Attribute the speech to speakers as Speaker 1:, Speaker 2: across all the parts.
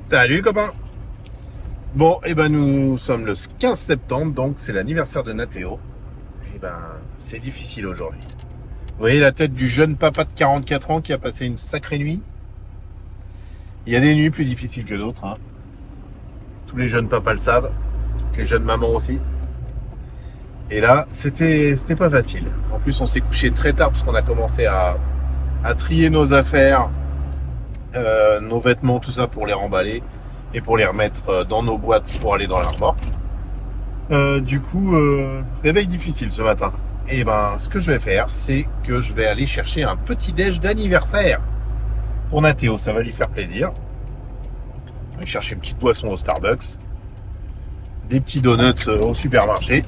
Speaker 1: Salut copain. Bon, et ben nous sommes le 15 septembre, donc c'est l'anniversaire de Nathéo. Et ben c'est difficile aujourd'hui. Vous voyez la tête du jeune papa de 44 ans qui a passé une sacrée nuit. Il y a des nuits plus difficiles que d'autres, hein. Tous les jeunes papas le savent, les jeunes mamans aussi. Et là, c'était pas facile. En plus, on s'est couché très tard parce qu'on a commencé à trier nos affaires, nos vêtements, tout ça pour les remballer et pour les remettre dans nos boîtes pour aller dans la remorque. Du coup, réveil difficile ce matin. Et ben, ce que je vais faire, c'est que je vais aller chercher un petit déj d'anniversaire pour Nathéo. Ça va lui faire plaisir. Je vais chercher une petite boisson au Starbucks, des petits donuts au supermarché.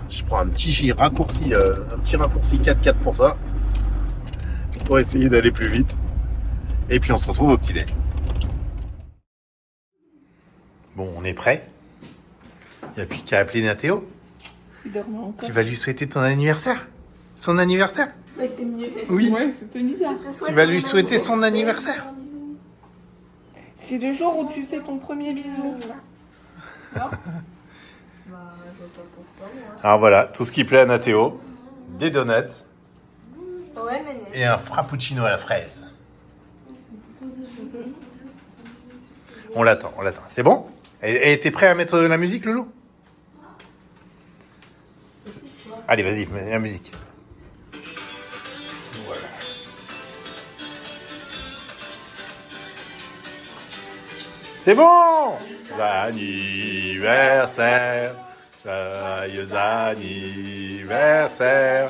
Speaker 1: Je prends un petit raccourci 4x4 pour ça, pour essayer d'aller plus vite. Et puis on se retrouve au petit déj. Bon, on est prêt. Il n'y a plus qu'à appeler Nathéo.
Speaker 2: Il dormait encore.
Speaker 1: Tu vas lui souhaiter ton anniversaire. Son anniversaire.
Speaker 3: Ouais, c'est mieux.
Speaker 1: Oui.
Speaker 2: Ouais, c'était bizarre.
Speaker 1: Tu vas lui souhaiter son anniversaire.
Speaker 2: C'est le jour où tu fais ton premier bisou. Non.
Speaker 3: Bah, je vois pas pourquoi, moi.
Speaker 1: Alors voilà, tout ce qui plaît à Nathéo. Des donuts
Speaker 3: Ouais, mais non.
Speaker 1: et un frappuccino à la fraise. On l'attend. C'est bon? Et t'es prêt à mettre la musique, Loulou? Allez, vas-y, mets la musique. Voilà. C'est bon! Anniversaire, joyeux anniversaire,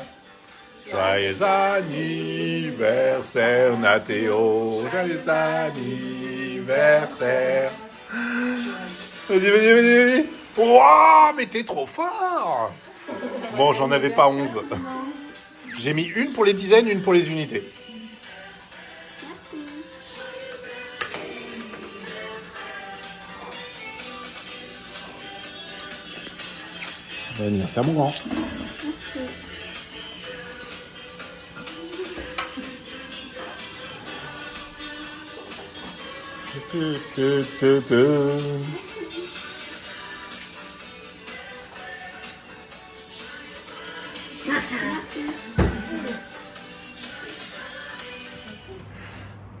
Speaker 1: joyeux anniversaire, Nathéo, joyeux anniversaire. Vas-y. Wouah, mais t'es trop fort! Bon, j'en avais pas 11. J'ai mis une pour les dizaines, une pour les unités. Bon anniversaire, mon grand.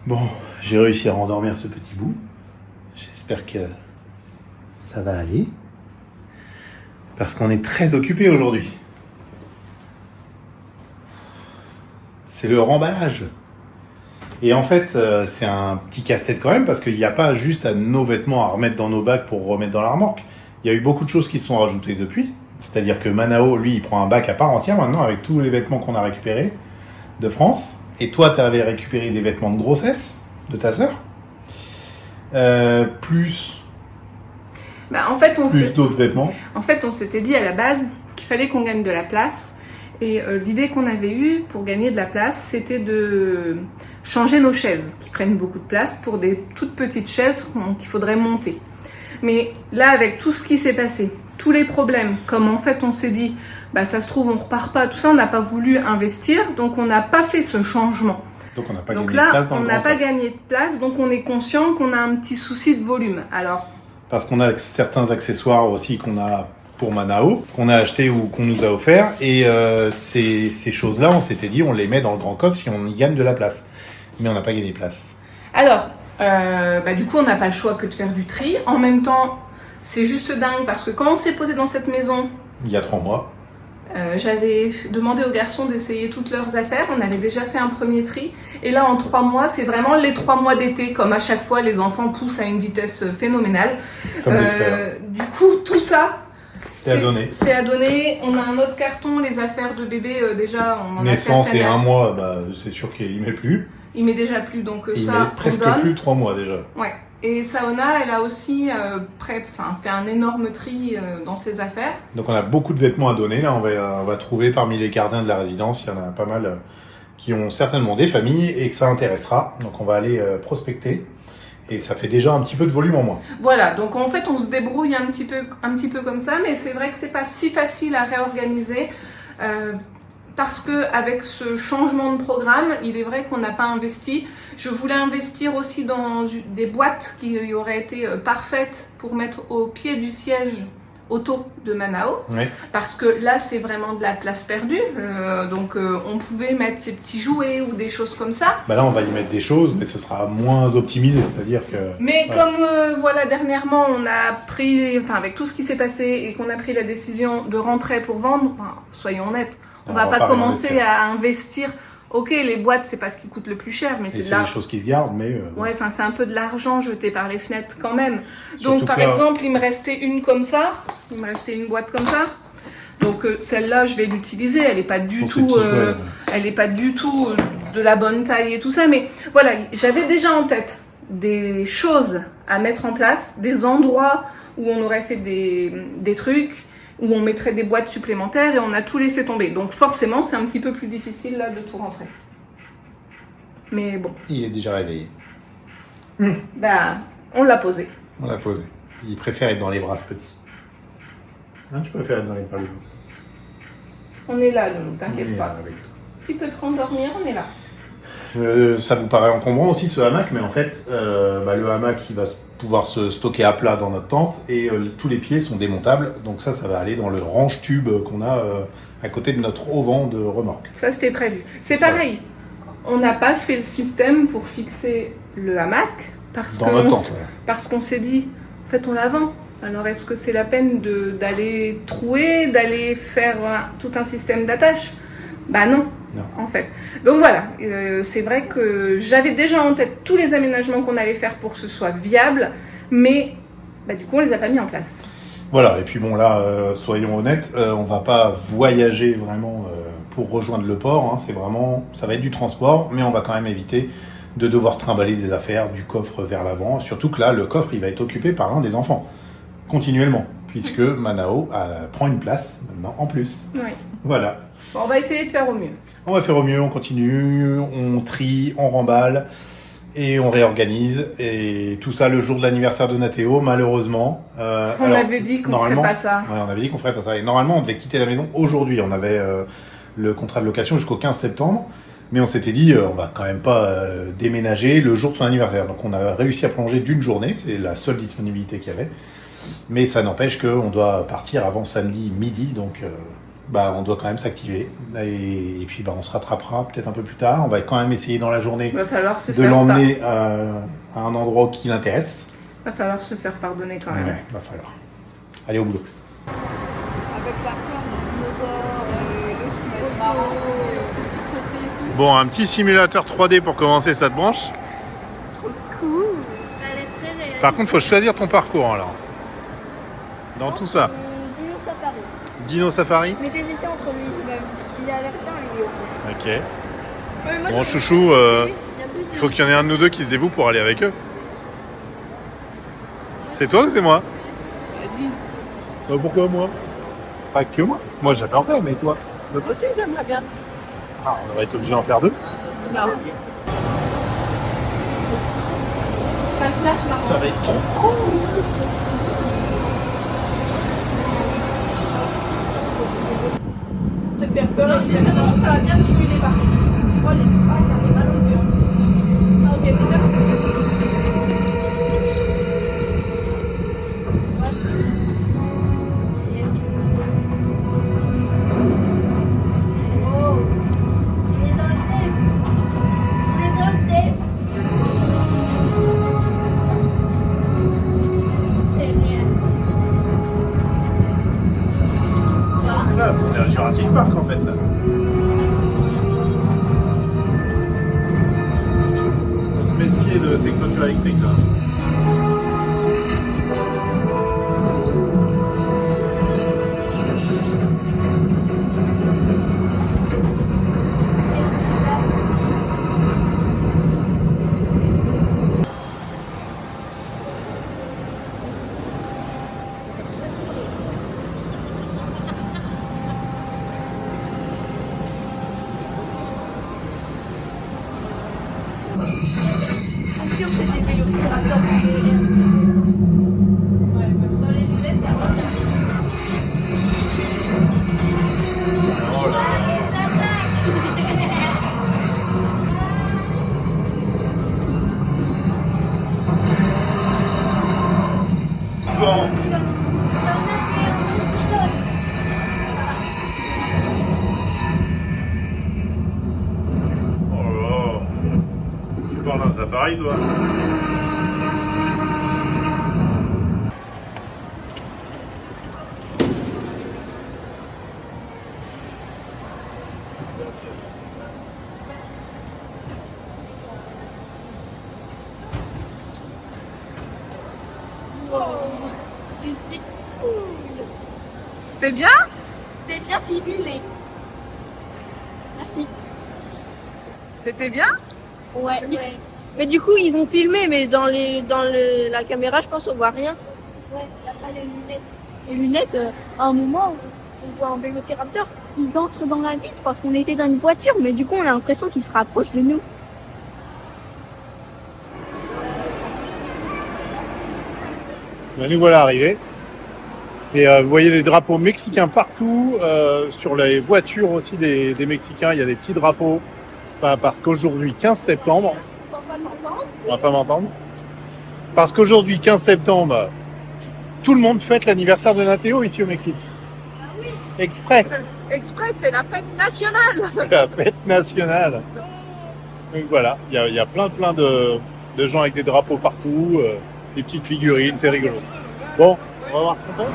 Speaker 1: Bon, j'ai réussi à rendormir ce petit bout. J'espère que ça va aller. Parce qu'on est très occupé aujourd'hui. C'est le remballage. Et en fait, c'est un petit casse-tête quand même, parce qu'il n'y a pas juste nos vêtements à remettre dans nos bacs pour remettre dans la remorque. Il y a eu beaucoup de choses qui se sont rajoutées depuis. C'est-à-dire que Manao, lui, il prend un bac à part entière maintenant avec tous les vêtements qu'on a récupérés de France. Et toi, tu avais récupéré des vêtements de grossesse de ta sœur. Plus
Speaker 2: Bah, en fait,
Speaker 1: d'autres vêtements.
Speaker 2: En fait, on s'était dit à la base qu'il fallait qu'on gagne de la place. Et l'idée qu'on avait eue pour gagner de la place, c'était de changer nos chaises, qui prennent beaucoup de place, pour des toutes petites chaises qu'il faudrait monter. Mais là, avec tout ce qui s'est passé, tous les problèmes, comme en fait on s'est dit, bah ça se trouve on repart pas, tout ça, on n'a pas voulu investir, donc on n'a pas fait ce changement.
Speaker 1: Donc on n'a pas
Speaker 2: Donc
Speaker 1: gagné de
Speaker 2: là,
Speaker 1: place dans
Speaker 2: on
Speaker 1: le
Speaker 2: n'a
Speaker 1: grand
Speaker 2: pas
Speaker 1: coffre.
Speaker 2: gagné de place, donc on est conscient qu'on a un petit souci de volume. Alors,
Speaker 1: Parce qu'on a certains accessoires aussi qu'on a pour Manao, qu'on a acheté ou qu'on nous a offert. Et ces choses-là, on s'était dit, on les met dans le grand coffre si on y gagne de la place. Mais on n'a pas gagné de place.
Speaker 2: Alors, du coup, on n'a pas le choix que de faire du tri. En même temps, c'est juste dingue parce que quand on s'est posé dans cette maison,
Speaker 1: Il y a 3 mois.
Speaker 2: j'avais demandé aux garçons d'essayer toutes leurs affaires. On avait déjà fait un premier tri. Et là, en 3 mois, c'est vraiment les 3 mois d'été. Comme à chaque fois, les enfants poussent à une vitesse phénoménale.
Speaker 1: Comme des frères.
Speaker 2: Du coup, tout ça,
Speaker 1: C'est à donner.
Speaker 2: c'est à donner. On a un autre carton, les affaires de bébé, déjà, on en a
Speaker 1: Naissance et
Speaker 2: certaines.
Speaker 1: 1 mois, bah, c'est sûr qu'il ne met plus.
Speaker 2: Il met déjà plus, donc
Speaker 1: Il
Speaker 2: ça,
Speaker 1: met
Speaker 2: on
Speaker 1: presque
Speaker 2: donne.
Speaker 1: plus 3 mois déjà.
Speaker 2: Ouais. Et Saona, elle a aussi fait un énorme tri dans ses affaires.
Speaker 1: Donc on a beaucoup de vêtements à donner. Là, on va trouver parmi les gardiens de la résidence, il y en a pas mal qui ont certainement des familles et que ça intéressera. Donc on va aller prospecter. Et ça fait déjà un petit peu de volume en moins.
Speaker 2: Voilà, donc en fait on se débrouille un petit peu comme ça, mais c'est vrai que c'est pas si facile à réorganiser. parce que avec ce changement de programme, il est vrai qu'on n'a pas investi. Je voulais investir aussi dans des boîtes qui auraient été parfaites pour mettre au pied du siège auto de Manao,
Speaker 1: Oui.
Speaker 2: parce que là c'est vraiment de la place perdue, donc on pouvait mettre ces petits jouets ou des choses comme ça.
Speaker 4: Bah là, on va y mettre des choses, mais ce sera moins optimisé, c'est-à-dire que...
Speaker 2: Mais
Speaker 4: Ouais.
Speaker 2: comme voilà, dernièrement on a pris, enfin avec tout ce qui s'est passé et qu'on a pris la décision de rentrer pour vendre, enfin, soyons honnêtes, on va pas commencer
Speaker 4: réinvestir.
Speaker 2: à investir. Ok, les boîtes c'est pas ce qui coûte le plus cher, mais
Speaker 4: Et
Speaker 2: c'est de
Speaker 4: c'est
Speaker 2: l'argent.
Speaker 4: des choses qui se gardent, mais...
Speaker 2: Ouais, enfin c'est un peu de l'argent jeté par les fenêtres quand même.
Speaker 4: Surtout
Speaker 2: Donc par
Speaker 4: que là-
Speaker 2: exemple, il me restait une comme ça, il me restait une boîte comme ça. Donc celle-là, je vais l'utiliser. Elle n'est pas du
Speaker 4: Pour ces
Speaker 2: tout,
Speaker 4: petits jouets,
Speaker 2: elle est pas du tout de la bonne taille et tout ça. Mais voilà, j'avais déjà en tête des choses à mettre en place, des endroits où on aurait fait des trucs, où on mettrait des boîtes supplémentaires et on a tout laissé tomber. Donc forcément, c'est un petit peu plus difficile là de tout rentrer. Mais bon,
Speaker 4: Il est déjà réveillé.
Speaker 2: bah, on l'a posé.
Speaker 4: On l'a posé. Il préfère être dans les bras, ce petit. Hein, tu préfères être dans les bras de l'eau.
Speaker 2: On est là, ne t'inquiète pas.
Speaker 4: Avec toi.
Speaker 2: Tu peux te rendormir, on est là.
Speaker 4: Ça vous paraît encombrant aussi ce hamac, mais en fait, le hamac il va pouvoir se stocker à plat dans notre tente et tous les pieds sont démontables. Donc ça va aller dans le range-tube qu'on a à côté de notre auvent de remorque.
Speaker 2: Ça, c'était prévu. C'est pareil. On n'a pas fait le système pour fixer le hamac parce
Speaker 4: Dans notre
Speaker 2: qu'on
Speaker 4: tente. Ouais.
Speaker 2: parce qu'on s'est dit, en fait, on la vend. Alors, est-ce que c'est la peine d'aller trouer, d'aller faire tout un système d'attache? Bah non,
Speaker 4: Non.
Speaker 2: en fait. Donc voilà, c'est vrai que j'avais déjà en tête tous les aménagements qu'on allait faire pour que ce soit viable, mais bah, du coup, on les a pas mis en place.
Speaker 4: Voilà, et puis bon là, soyons honnêtes, on va pas voyager vraiment pour rejoindre le port, hein. C'est vraiment, ça va être du transport, mais on va quand même éviter de devoir trimballer des affaires du coffre vers l'avant, surtout que là, le coffre, il va être occupé par l'un des enfants, continuellement, puisque Manao prend une place maintenant en plus.
Speaker 2: Ouais.
Speaker 4: Voilà.
Speaker 2: Bon, on va essayer de faire au mieux.
Speaker 4: On va faire au mieux, on continue, on trie, on remballe et on réorganise. Et tout ça le jour de l'anniversaire de Nathéo, malheureusement.
Speaker 2: On avait dit qu'on ferait pas ça.
Speaker 4: Ouais, on avait dit qu'on ferait pas ça. Et normalement, on devait quitter la maison aujourd'hui. On avait le contrat de location jusqu'au 15 septembre. Mais on s'était dit, on va quand même pas déménager le jour de son anniversaire. Donc on a réussi à prolonger d'une journée. C'est la seule disponibilité qu'il y avait. Mais ça n'empêche qu'on doit partir avant samedi midi. Donc... on doit quand même s'activer et puis on se rattrapera peut-être un peu plus tard. On va quand même essayer dans la journée
Speaker 2: Il va falloir se
Speaker 4: de
Speaker 2: faire
Speaker 4: l'emmener à un endroit qui l'intéresse.
Speaker 2: va falloir se faire pardonner quand même.
Speaker 4: Ouais, va falloir. Allez au boulot.
Speaker 3: Avec la peur des dinosaures, le marin, et tout.
Speaker 1: Bon, un petit simulateur 3D pour commencer, ça te branche?
Speaker 3: Cool. Ça a l'air très réel.
Speaker 1: Par contre, faut choisir ton parcours alors. Dans tout ça.
Speaker 3: Dino Safari.
Speaker 1: Dino Safari?
Speaker 3: Mais j'hésitais entre lui. Il a l'air bien lui aussi.
Speaker 1: Ok.
Speaker 3: Ouais, moi,
Speaker 1: Bon,
Speaker 3: je
Speaker 1: chouchou,
Speaker 3: il y a plus de-
Speaker 1: faut qu'il y en ait un de nous deux qui se dévoue pour aller avec eux. C'est toi ou c'est moi?
Speaker 3: Vas-y.
Speaker 4: Pourquoi moi? Pas que moi. Moi j'adore faire, mais toi?
Speaker 3: Moi aussi, j'aimerais bien.
Speaker 4: Ah, on va être obligé d'en faire deux.
Speaker 3: Non.
Speaker 4: Ça va être trop cool.
Speaker 3: Te faire peur. Non, tu sais vraiment que ça va bien stimuler par contre. Oh, ça fait mal aux yeux. Ah, ok, déjà. What? Yes. Oh. On est dans le def. On est dans le def. C'est rien.
Speaker 1: Classe, on est à Jurassic Park en fait là. Faut se méfier de ces clôtures électriques là.
Speaker 3: Je suis sûre que c'est des vélociraptors.
Speaker 1: vent.
Speaker 3: C'est un avion pilote.
Speaker 1: Oh là là. Tu pars d'un safari, toi?
Speaker 3: C'était cool.
Speaker 2: C'était bien?
Speaker 3: C'était bien simulé. Merci.
Speaker 2: C'était bien?
Speaker 3: Ouais. Mais du coup, ils ont filmé, mais la caméra, je pense, on voit rien. Ouais, il n'y a pas les lunettes. Les lunettes, à un moment, on voit un vélociraptor, il entre dans la vitre parce qu'on était dans une voiture, mais du coup, on a l'impression qu'il se rapproche de nous.
Speaker 4: Ben, nous voilà arrivés. Et vous voyez les drapeaux mexicains partout. Sur les voitures aussi des Mexicains, il y a des petits drapeaux. Enfin, parce qu'aujourd'hui, 15 septembre, on va pas m'entendre. Parce qu'aujourd'hui, 15 septembre, tout le monde fête l'anniversaire de Nathéo ici au Mexique. Exprès.
Speaker 2: Express, c'est la fête nationale.
Speaker 4: C'est la fête nationale. Donc voilà, il y a plein de gens avec des drapeaux partout, des petites figurines, c'est rigolo. Bon, on va voir ce qu'on fait.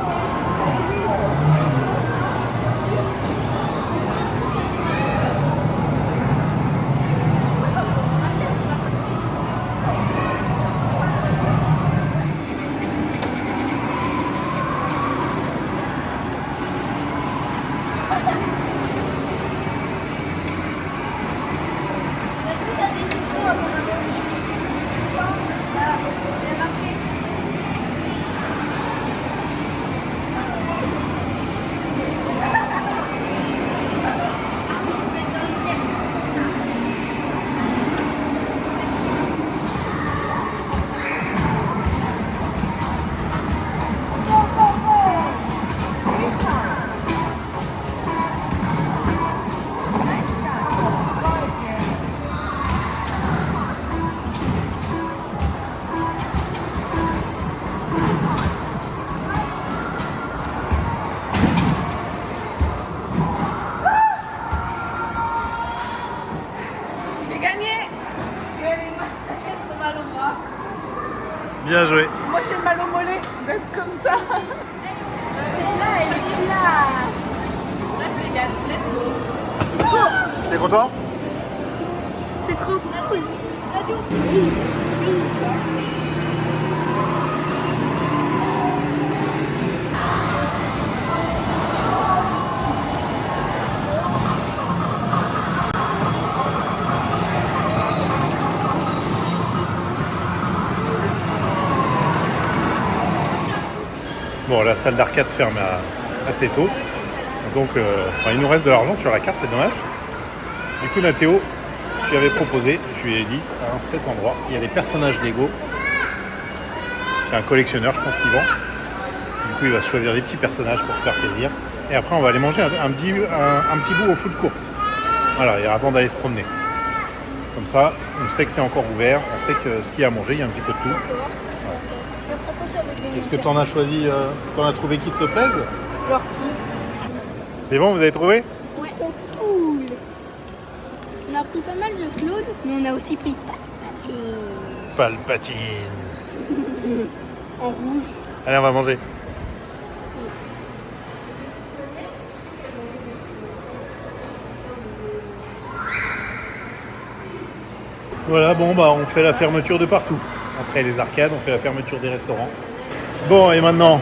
Speaker 2: J'ai gagné.
Speaker 1: Bien joué.
Speaker 2: Moi, j'ai mal au mollet d'être comme ça.
Speaker 3: Celle-là, elle est classe.
Speaker 2: Là, c'est Vegas, let's go.
Speaker 1: T'es content?
Speaker 3: C'est trop cool.
Speaker 4: Bon, la salle d'arcade ferme assez tôt. Donc, il nous reste de l'argent sur la carte, c'est dommage. Du coup, Nathéo, je lui avais proposé, je lui ai dit, à cet endroit, il y a des personnages Lego. C'est un collectionneur, je pense qu'il vend. Du coup, il va se choisir des petits personnages pour se faire plaisir. Et après, on va aller manger un petit bout au food court. Voilà, et avant d'aller se promener. Comme ça, on sait que c'est encore ouvert, on sait que ce qu'il y a à manger, il y a un petit peu de tout. Est-ce que tu en as choisi, t'en as trouvé qui te plaise?
Speaker 3: Genre qui?
Speaker 4: C'est bon, vous avez trouvé?
Speaker 3: Ils sont trop cool. On a pris pas mal de Claude, mais on a aussi pris Palpatine.
Speaker 4: Palpatine.
Speaker 3: En rouge.
Speaker 4: Allez, on va manger. Voilà, bon, bah on fait la fermeture de partout. Après les arcades, on fait la fermeture des restaurants. Bon, et maintenant,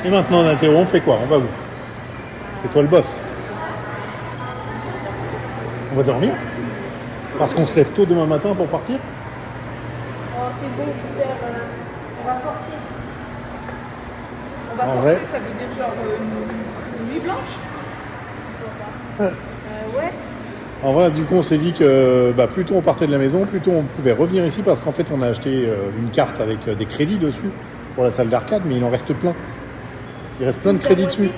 Speaker 4: Nathéo, on fait quoi? On va où? C'est toi le boss. On va dormir? Parce qu'on se lève tôt demain matin pour partir?
Speaker 3: Oh, c'est bon, on va forcer.
Speaker 2: On va
Speaker 4: En
Speaker 2: forcer,
Speaker 4: vrai.
Speaker 2: ça veut dire genre une nuit blanche.
Speaker 3: Ouais.
Speaker 4: En vrai, du coup, on s'est dit que plus tôt on partait de la maison, plus tôt on pouvait revenir ici parce qu'en fait, on a acheté une carte avec des crédits dessus pour la salle d'arcade, mais il en reste plein. Il reste plein de crédits dessus.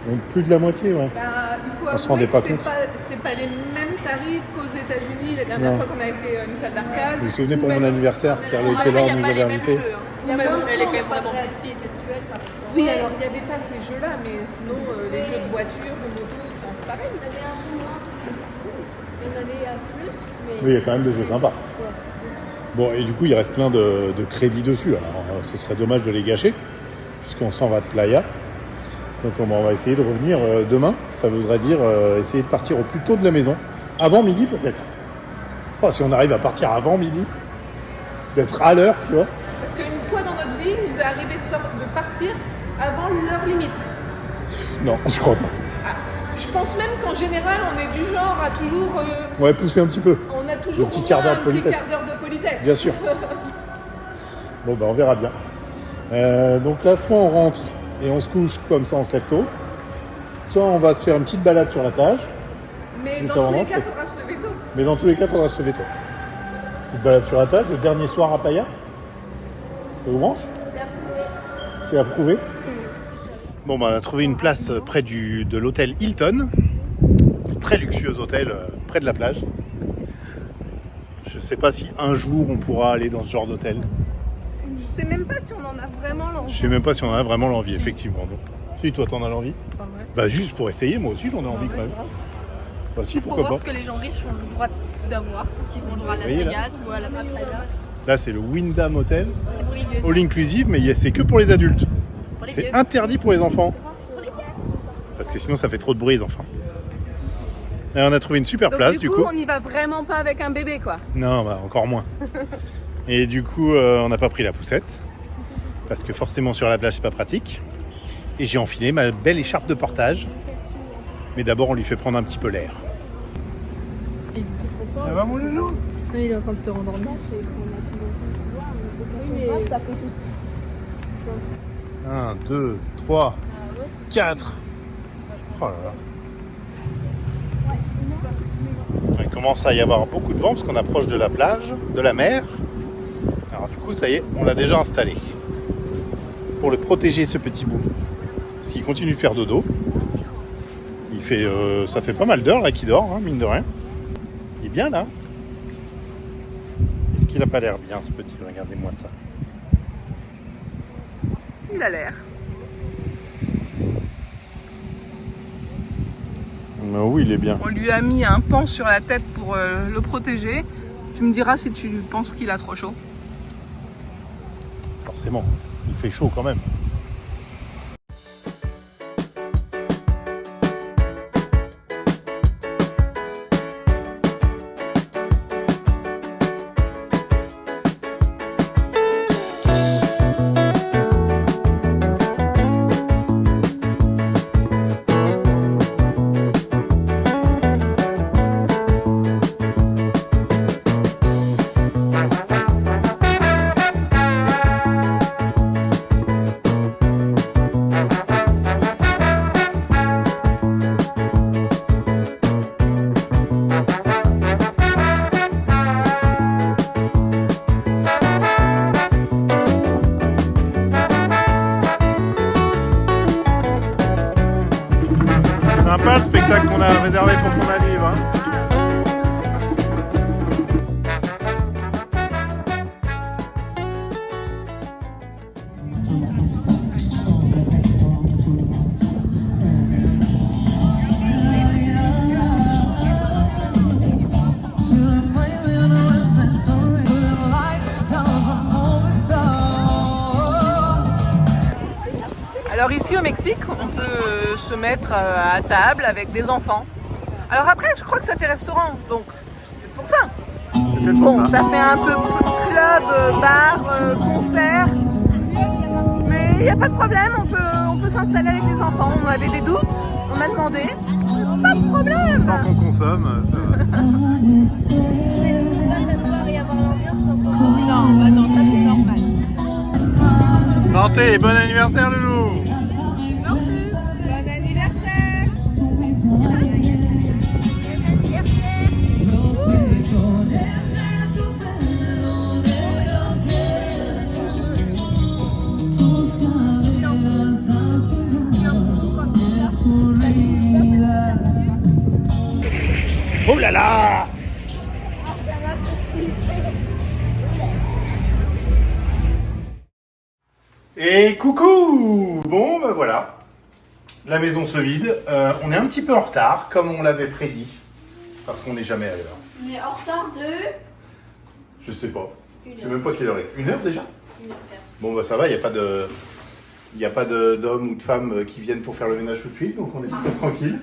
Speaker 4: Donc plus de la moitié, ouais.
Speaker 2: Il faut
Speaker 4: On se
Speaker 2: avouer
Speaker 4: rendait
Speaker 2: que
Speaker 4: pas
Speaker 2: c'est
Speaker 4: compte.
Speaker 2: c'est pas les mêmes tarifs qu'aux États-Unis la dernière
Speaker 4: Non.
Speaker 2: fois qu'on avait fait une salle d'arcade.
Speaker 4: Vous vous souvenez pour mon anniversaire, Pierre-Louis Taylor nous avait invités.
Speaker 3: Il y a
Speaker 2: Mais
Speaker 3: plein de
Speaker 2: elle est quand
Speaker 3: sens,
Speaker 2: même
Speaker 3: pas de
Speaker 2: vraiment
Speaker 3: réalité intellectuelle, par exemple.
Speaker 2: Oui, alors il n'y avait pas ces jeux-là, mais sinon les jeux de voiture, de moto, c'est pareil.
Speaker 3: Il y en avait un peu moins. Il y en avait plus, mais...
Speaker 4: Oui, il y a quand même des jeux sympas.
Speaker 3: Ouais.
Speaker 4: Bon, et du coup, il reste plein de crédits dessus. Alors, ce serait dommage de les gâcher, puisqu'on s'en va de Playa. Donc, on va essayer de revenir demain. Ça voudrait dire essayer de partir au plus tôt de la maison. Avant midi, peut-être. Oh, si on arrive à partir avant midi, d'être à l'heure, tu vois.
Speaker 2: Parce qu'une fois dans notre vie, il nous est arrivé de partir avant l'heure limite.
Speaker 4: Non, je crois pas.
Speaker 2: Je pense même qu'en général, on est du genre à toujours...
Speaker 4: Ouais, pousser un petit peu.
Speaker 2: on a toujours
Speaker 4: Le petit
Speaker 2: au moins
Speaker 4: quart d'heure de
Speaker 2: un petit
Speaker 4: politesse.
Speaker 2: quart d'heure de politesse.
Speaker 4: Bien sûr. Bon, ben, on verra bien. Donc là, soit on rentre et on se couche, comme ça on se lève tôt. Soit on va se faire une petite balade sur la plage.
Speaker 2: Mais
Speaker 4: Juste
Speaker 2: dans
Speaker 4: avant
Speaker 2: tous les
Speaker 4: l'entrée.
Speaker 2: cas, il faudra se lever tôt.
Speaker 4: Mais dans tous les cas, il faudra se lever tôt. Petite balade sur la plage, le dernier soir à Playa. Ça vous branche ?
Speaker 3: C'est approuvé.
Speaker 4: C'est approuvé. Bon, ben, on a trouvé une place près de l'hôtel Hilton. Très luxueux hôtel près de la plage. Je sais pas si un jour on pourra aller dans ce genre d'hôtel.
Speaker 2: Je sais même pas si on en a vraiment l'envie.
Speaker 4: Je sais même pas si on en a vraiment l'envie, effectivement. Donc, si toi t'en as l'envie,
Speaker 2: Pas vrai.
Speaker 4: bah juste pour essayer, moi aussi j'en ai envie quand même. Bah si,
Speaker 5: Pour
Speaker 4: pourquoi
Speaker 5: voir
Speaker 4: pas.
Speaker 5: ce que les gens riches ont le droit d'avoir, qui vont droit à Las
Speaker 4: Vous voyez, là
Speaker 5: Vegas ou à la Playa.
Speaker 4: Là c'est le Wyndham Hotel,
Speaker 5: C'est pour les vieux.
Speaker 4: all inclusive, mais c'est que pour les adultes.
Speaker 5: Pour les
Speaker 4: C'est
Speaker 5: vieux.
Speaker 4: interdit pour les enfants.
Speaker 5: Pour les vieux.
Speaker 4: Parce que sinon ça fait trop de bruit les enfants. Et on a trouvé une super
Speaker 2: Donc
Speaker 4: place
Speaker 2: du coup, on n'y va vraiment pas avec un bébé, quoi.
Speaker 4: Non, bah, encore moins. Et du coup, on n'a pas pris la poussette. Parce que forcément sur la plage c'est pas pratique. Et j'ai enfilé ma belle écharpe de portage. Mais d'abord on lui fait prendre un petit peu l'air. Ça va mon loulou?
Speaker 5: Il est en train de se rendormir.
Speaker 3: Oui, mais ça fait tout.
Speaker 4: 1, 2, 3, 4. Oh là là. Il commence à y avoir beaucoup de vent parce qu'on approche de la plage, de la mer. Alors du coup, ça y est, on l'a déjà installé. Pour le protéger, ce petit bout. Parce qu'il continue de faire dodo. Ça fait pas mal d'heures là qu'il dort, hein, mine de rien. Il est bien là. Est-ce qu'il a pas l'air bien ce petit? Regardez-moi ça.
Speaker 2: Il a l'air.
Speaker 4: Oui, il est bien.
Speaker 2: On lui a mis un pan sur la tête pour le protéger. Tu me diras si tu penses qu'il a trop chaud.
Speaker 4: Forcément, il fait chaud quand même. Sympa le spectacle qu'on a réservé pour qu'on arrive. Hein.
Speaker 2: Alors ici au Mexique, on peut se mettre à table avec des enfants. Alors après, je crois que ça fait restaurant, donc c'est pour ça. Bon, ça fait un peu club, bar, concert. Mais il n'y a pas de problème, on peut s'installer avec les enfants. On avait des doutes, on a demandé. Pas de problème.
Speaker 4: Tant qu'on consomme, ça va.
Speaker 3: Mais tu peux pas t'asseoir et avoir l'ambiance sans consommer.
Speaker 5: Non, ça c'est normal.
Speaker 4: Santé et bon anniversaire Loulou.
Speaker 2: Bon anniversaire.
Speaker 3: Bon anniversaire.
Speaker 4: Oh là là! Et coucou! Bon, ben voilà. La maison se vide. On est un petit peu en retard, comme on l'avait prédit. Parce qu'on n'est jamais à l'heure.
Speaker 3: On est en retard de...
Speaker 4: Je sais pas.
Speaker 3: Une
Speaker 4: Je sais même pas quelle heure il est. 1 heure déjà?
Speaker 3: 1h04.
Speaker 4: Bon, bah ça va, il n'y a pas d'hommes ou de femmes qui viennent pour faire le ménage tout de suite, donc on est plutôt tranquille.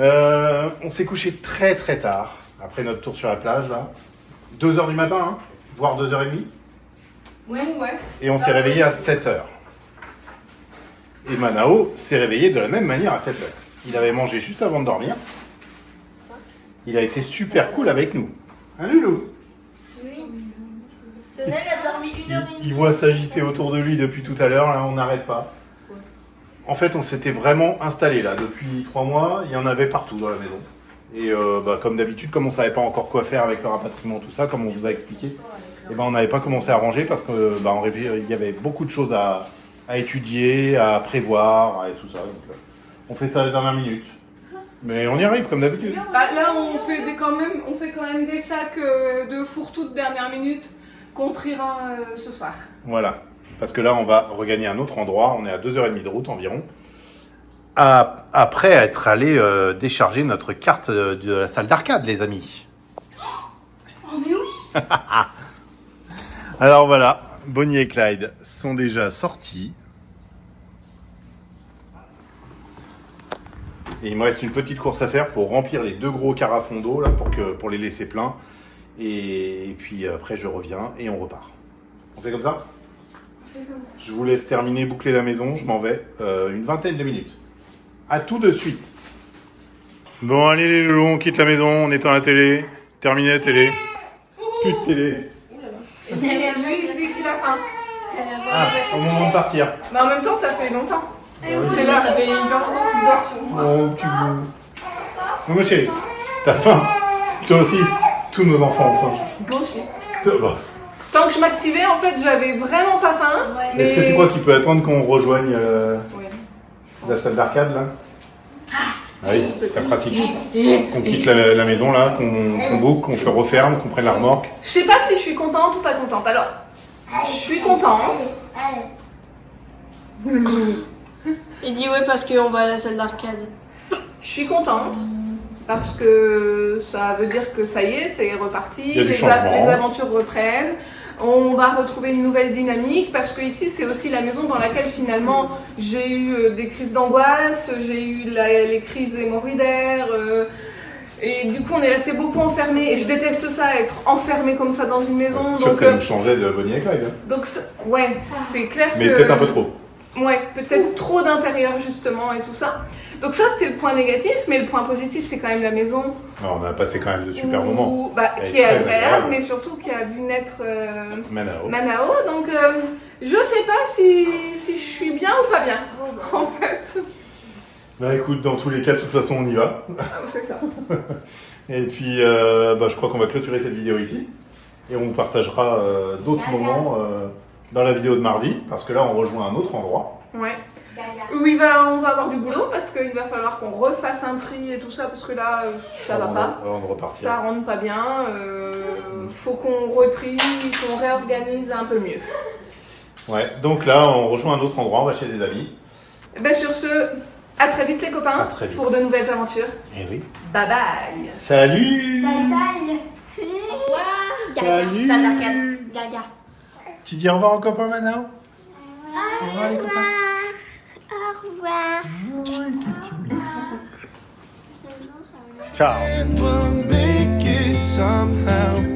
Speaker 4: On s'est couché très très tard, après notre tour sur la plage, là. 2h du matin, hein, voire 2h30.
Speaker 2: Ouais.
Speaker 4: Et on s'est réveillé à 7h. Et Manao s'est réveillé de la même manière à 7h. Il avait mangé juste avant de dormir. Il a été super cool avec nous. Hein, Loulou?
Speaker 3: Oui. Sonel a dormi 1h30.
Speaker 4: Il voit s'agiter autour de lui depuis tout à l'heure, là, on n'arrête pas. En fait, on s'était vraiment installé là depuis 3 mois, il y en avait partout dans la maison. Et comme d'habitude, comme on ne savait pas encore quoi faire avec le rapatriement, tout ça, comme on vous a expliqué, et on n'avait pas commencé à ranger parce que il y avait beaucoup de choses à étudier, à prévoir et tout ça. Donc, on fait ça les dernières minutes. Mais on y arrive comme d'habitude.
Speaker 2: Là, on fait quand même des sacs de fourre-tout de dernière minute qu'on triera ce soir.
Speaker 4: Voilà. Parce que là, on va regagner un autre endroit. On est à 2h30 de route environ. Après être allé décharger notre carte de la salle d'arcade, les amis.
Speaker 3: Oh mais oui.
Speaker 4: Alors voilà, Bonnie et Clyde sont déjà sortis. Et il me reste une petite course à faire pour remplir les 2 gros carafons d'eau là pour les laisser pleins. Et puis après, je reviens et on repart. On fait comme ça? Je vous laisse terminer, boucler la maison, je m'en vais une vingtaine de minutes. À tout de suite. Bon, allez les loulous, on quitte la maison, on éteint la télé. Terminé la télé. Plus de télé.
Speaker 2: Lui, il se dit qu'il a faim.
Speaker 4: Ah, au moment de partir.
Speaker 2: Mais en même temps, ça fait longtemps.
Speaker 3: C'est là, ça fait hyper longtemps qu'il dort sur moi.
Speaker 4: Oh, tu veux. Oh, ma chérie, t'as faim? Toi aussi. Tous nos enfants ont faim.
Speaker 2: Gaucher.
Speaker 4: Bah.
Speaker 2: Tant que je m'activais, en fait, j'avais vraiment pas faim.
Speaker 3: Ouais.
Speaker 2: Mais...
Speaker 4: Est-ce que tu crois qu'il peut attendre qu'on rejoigne
Speaker 2: Ouais.
Speaker 4: la salle d'arcade là? Ah oui, ce serait pratique. Qu'on quitte la maison là, qu'on boucle, qu'on se referme, qu'on prenne la remorque.
Speaker 2: Je sais pas si je suis contente ou pas contente. Alors, je suis contente.
Speaker 3: Il dit ouais parce qu'on va à la salle d'arcade.
Speaker 2: Je suis contente. Parce que ça veut dire que ça y est, c'est reparti.
Speaker 4: Il y a du
Speaker 2: Les
Speaker 4: changement.
Speaker 2: aventures reprennent. On va retrouver une nouvelle dynamique parce que ici c'est aussi la maison dans laquelle finalement j'ai eu des crises d'angoisse, j'ai eu les crises hémorroïdaires et du coup on est resté beaucoup enfermés et je déteste ça, être enfermé comme ça dans une maison.
Speaker 4: C'est sûr que ça nous changeait de Bonnie et Clyde. Hein.
Speaker 2: Donc ouais, c'est clair
Speaker 4: Mais
Speaker 2: que...
Speaker 4: peut-être un peu trop.
Speaker 2: Ouais, peut-être trop d'intérieur justement et tout ça. Donc ça c'était le point négatif, mais le point positif c'est quand même la maison.
Speaker 4: Alors, on a passé quand même de super moments. Elle
Speaker 2: Qui
Speaker 4: est
Speaker 2: est
Speaker 4: très
Speaker 2: agréable,
Speaker 4: agréable.
Speaker 2: mais surtout qui a vu naître
Speaker 4: Manao.
Speaker 2: Manao. Donc je sais pas si je suis bien ou pas bien en fait.
Speaker 4: Bah écoute, dans tous les cas, de toute façon, on y va.
Speaker 2: C'est ça.
Speaker 4: Et puis, je crois qu'on va clôturer cette vidéo ici. Et on vous partagera d'autres moments dans la vidéo de mardi, parce que là, on rejoint un autre endroit.
Speaker 2: Ouais. Où on va avoir du boulot parce qu'il va falloir qu'on refasse un tri et tout ça parce que là ça va pas.
Speaker 4: Avant de repartir.
Speaker 2: Ça rentre pas bien. Faut qu'on retrie, qu'on réorganise un peu mieux.
Speaker 4: Ouais, donc là, on rejoint un autre endroit, on va chez des amis.
Speaker 2: Ben sur ce, à très vite les copains
Speaker 4: À très vite.
Speaker 2: pour de nouvelles aventures.
Speaker 4: Eh oui.
Speaker 2: Bye bye.
Speaker 4: Salut!
Speaker 3: Bye. Au revoir.
Speaker 4: Salut.
Speaker 3: Salle d'arcade. Gaga.
Speaker 4: Tu dis au revoir aux copains maintenant? Au revoir les copains.
Speaker 3: Au revoir.
Speaker 4: Ciao!
Speaker 6: And we'll make it somehow.